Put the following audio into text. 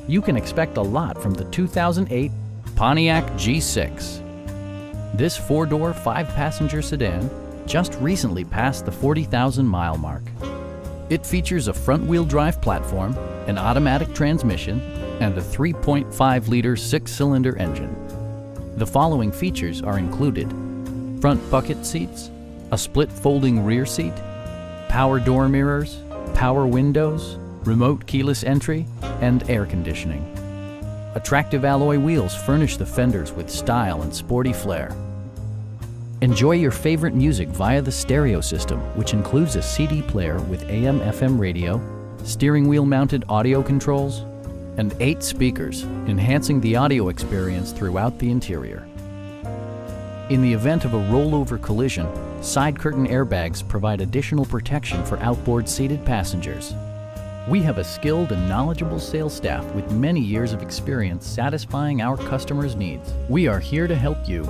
You can expect a lot from the 2008 Pontiac G6. This four-door, five-passenger sedan just recently passed the 40,000-mile mark. It features a front-wheel drive platform, an automatic transmission, and a 3.5-liter six-cylinder engine. The following features are included: front bucket seats, a split folding rear seat, power door mirrors, power windows, remote keyless entry, and air conditioning. Attractive alloy wheels furnish the fenders with style and sporty flair. Enjoy your favorite music via the stereo system, which includes a CD player with AM/FM radio, steering wheel mounted audio controls, and 8 speakers, enhancing the audio experience throughout the interior. In the event of a rollover collision, side curtain airbags provide additional protection for outboard seated passengers. We have a skilled and knowledgeable sales staff with many years of experience satisfying our customers' needs. We are here to help you.